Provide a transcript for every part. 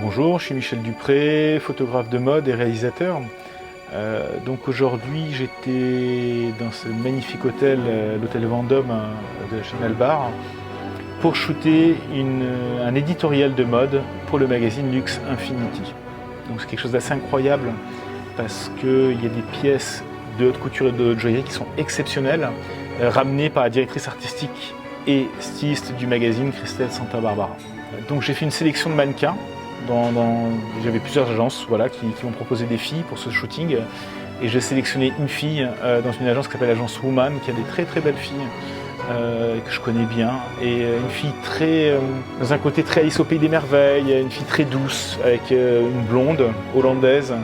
Bonjour, je suis Michel Dupré, photographe de mode et réalisateur. Donc aujourd'hui j'étais dans ce magnifique hôtel, l'hôtel Vendôme de Chanel Bar, pour shooter un éditorial de mode pour le magazine Luxe Infinity. Donc c'est quelque chose d'assez incroyable parce qu'il y a des pièces de haute couture et de haute joaillerie qui sont exceptionnelles, ramenées par la directrice artistique et styliste du magazine, Christelle Santa Barbara. Donc j'ai fait une sélection de mannequins. J'avais plusieurs agences qui m'ont proposé des filles pour ce shooting et j'ai sélectionné une fille dans une agence qui s'appelle l'agence Woman, qui a des très très belles filles que je connais bien, et une fille dans un côté très Alice au pays des merveilles, une fille très douce avec une blonde hollandaise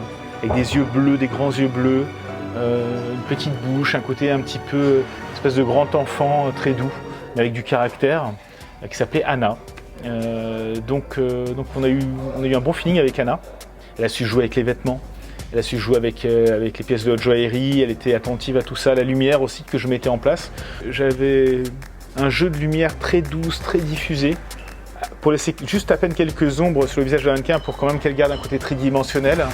avec des yeux bleus, des grands yeux bleus, une petite bouche, un côté un petit peu espèce de grand enfant très doux mais avec du caractère, qui s'appelait Anna. Donc on a eu un bon feeling avec Anna. Elle a su jouer avec les vêtements, elle a su jouer avec les pièces de haute joaillerie, elle était attentive à tout ça, la lumière aussi que je mettais en place. J'avais un jeu de lumière très douce, très diffusé, pour laisser juste à peine quelques ombres sur le visage de la mannequin pour quand même qu'elle garde un côté tridimensionnel.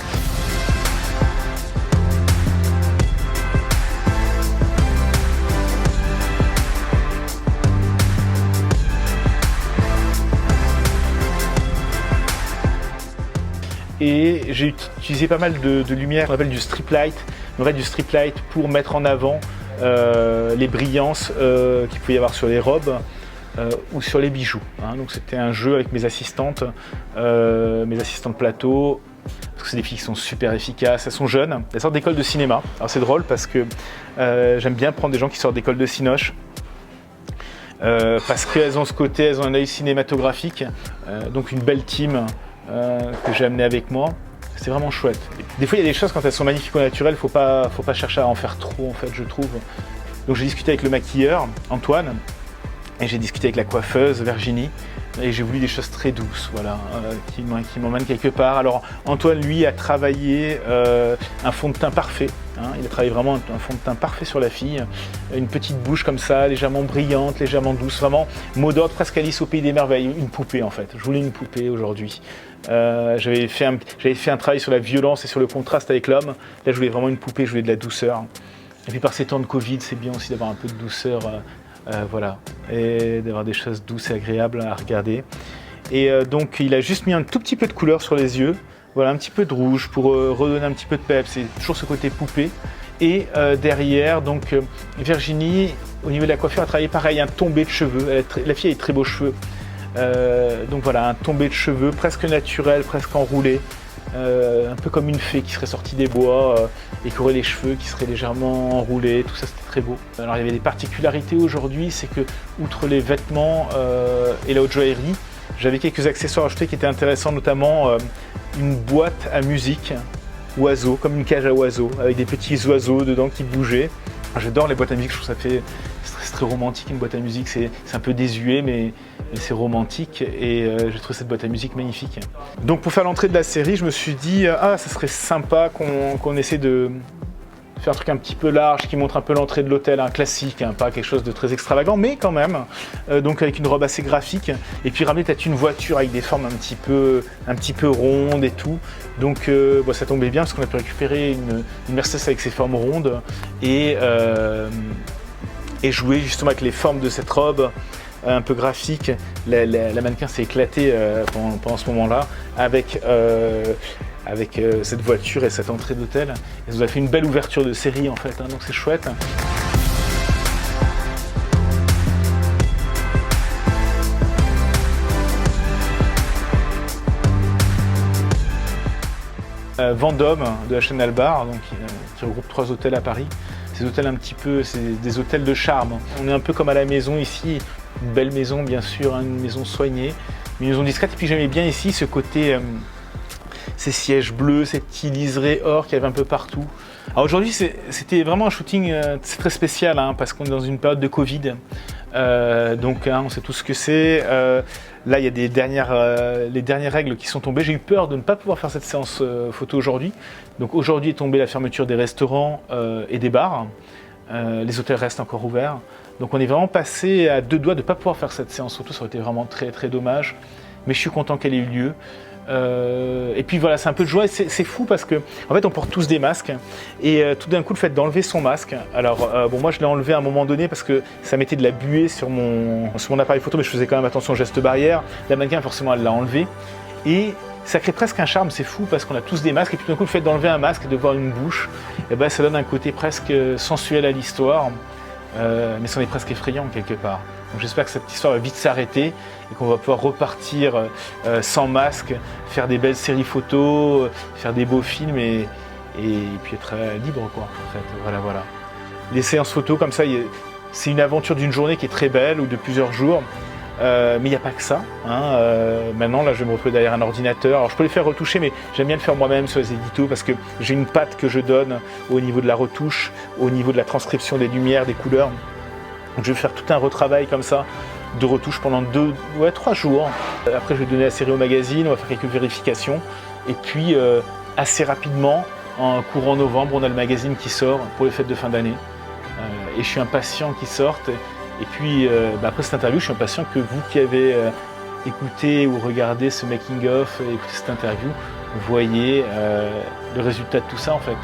Et j'ai utilisé pas mal de lumière, on appelle du strip light, pour mettre en avant les brillances qu'il pouvait y avoir sur les robes ou sur les bijoux. Donc c'était un jeu avec mes assistantes plateau, parce que c'est des filles qui sont super efficaces, elles sont jeunes, elles sortent d'école de cinéma. Alors c'est drôle parce que j'aime bien prendre des gens qui sortent d'école de cinoche. Parce qu'elles ont ce côté, elles ont un œil cinématographique, donc une belle team que j'ai amené avec moi. C'est vraiment chouette. Des fois il y a des choses, quand elles sont magnifiques au naturel, faut pas chercher à en faire trop en fait, je trouve. Donc j'ai discuté avec le maquilleur Antoine et j'ai discuté avec la coiffeuse Virginie et j'ai voulu des choses très douces, qui m'emmènent quelque part. Alors Antoine lui a travaillé un fond de teint parfait, il a travaillé vraiment un fond de teint parfait sur la fille, une petite bouche comme ça, légèrement brillante, légèrement douce, vraiment mot d'ordre, presque Alice au pays des merveilles, une poupée en fait. Je voulais une poupée aujourd'hui. J'avais fait un travail sur la violence et sur le contraste avec l'homme. Là je voulais vraiment une poupée, je voulais de la douceur. Et puis par ces temps de Covid, c'est bien aussi d'avoir un peu de douceur, et d'avoir des choses douces et agréables à regarder. Et donc il a juste mis un tout petit peu de couleur sur les yeux, un petit peu de rouge pour redonner un petit peu de peps. C'est toujours ce côté poupée. Et derrière, donc Virginie, au niveau de la coiffure, a travaillé pareil, un tombé de cheveux. La fille a des très beaux cheveux. Un tombé de cheveux presque naturel, presque enroulé, un peu comme une fée qui serait sortie des bois et qui aurait les cheveux qui seraient légèrement enroulés, tout ça c'était très beau. Alors il y avait des particularités aujourd'hui, c'est que outre les vêtements et la haute joaillerie, j'avais quelques accessoires achetés qui étaient intéressants, notamment une boîte à musique oiseaux, comme une cage à oiseaux, avec des petits oiseaux dedans qui bougeaient. J'adore les boîtes à musique, je trouve que c'est très romantique, une boîte à musique, c'est un peu désuet mais c'est romantique, et j'ai trouvé cette boîte à musique magnifique. Donc pour faire l'entrée de la série, je me suis dit ça serait sympa qu'on essaie de faire un truc un petit peu large qui montre un peu l'entrée de l'hôtel, un classique, pas quelque chose de très extravagant, mais quand même, donc avec une robe assez graphique, et puis ramener peut-être une voiture avec des formes un petit peu rondes et tout. Donc ça tombait bien parce qu'on a pu récupérer une Mercedes avec ses formes rondes et jouer justement avec les formes de cette robe un peu graphique. La mannequin s'est éclatée pendant ce moment-là avec cette voiture et cette entrée d'hôtel. Et ça nous a fait une belle ouverture de série en fait, donc c'est chouette. Vendôme de la Chanel Bar, qui regroupe 3 hôtels à Paris. Ces hôtels c'est des hôtels de charme. On est un peu comme à la maison ici, une belle maison bien sûr, une maison soignée, une maison discrète. Et puis j'aimais bien ici ce côté, ces sièges bleus, cette petits liserés or qu'il y avait un peu partout. Alors aujourd'hui c'était vraiment un shooting très spécial, parce qu'on est dans une période de Covid. On sait tout ce que c'est. Là, il y a les dernières règles qui sont tombées. J'ai eu peur de ne pas pouvoir faire cette séance photo aujourd'hui. Donc aujourd'hui est tombée la fermeture des restaurants et des bars. Les hôtels restent encore ouverts. Donc on est vraiment passé à 2 doigts de ne pas pouvoir faire cette séance photo. Ça aurait été vraiment très très dommage. Mais je suis content qu'elle ait eu lieu. Et puis voilà, c'est un peu de joie. C'est fou parce que en fait, on porte tous des masques et tout d'un coup, le fait d'enlever son masque. Alors bon, moi, je l'ai enlevé à un moment donné parce que ça mettait de la buée sur mon appareil photo, mais je faisais quand même attention aux gestes barrières. La mannequin, forcément, elle l'a enlevé et ça crée presque un charme. C'est fou parce qu'on a tous des masques et puis tout d'un coup, le fait d'enlever un masque et de voir une bouche, et ben, ça donne un côté presque sensuel à l'histoire, mais c'en est presque effrayant quelque part. Donc j'espère que cette histoire va vite s'arrêter et qu'on va pouvoir repartir sans masque, faire des belles séries photos, faire des beaux films et puis être libre quoi en fait. Voilà. Les séances photos comme ça, c'est une aventure d'une journée qui est très belle ou de plusieurs jours. Mais il n'y a pas que ça. Maintenant, là, je vais me retrouver derrière un ordinateur. Alors, je peux les faire retoucher, mais j'aime bien le faire moi-même sur les éditos parce que j'ai une patte que je donne au niveau de la retouche, au niveau de la transcription des lumières, des couleurs. Donc, je vais faire tout un retravail comme ça de retouche pendant 3 jours. Après, je vais donner la série au magazine, on va faire quelques vérifications. Et puis, assez rapidement, en courant novembre, on a le magazine qui sort pour les fêtes de fin d'année. Et je suis impatient qu'il sorte. Et puis, après cette interview, je suis impatient que vous qui avez écouté ou regardé ce making-of, écouté cette interview, voyez le résultat de tout ça en fait.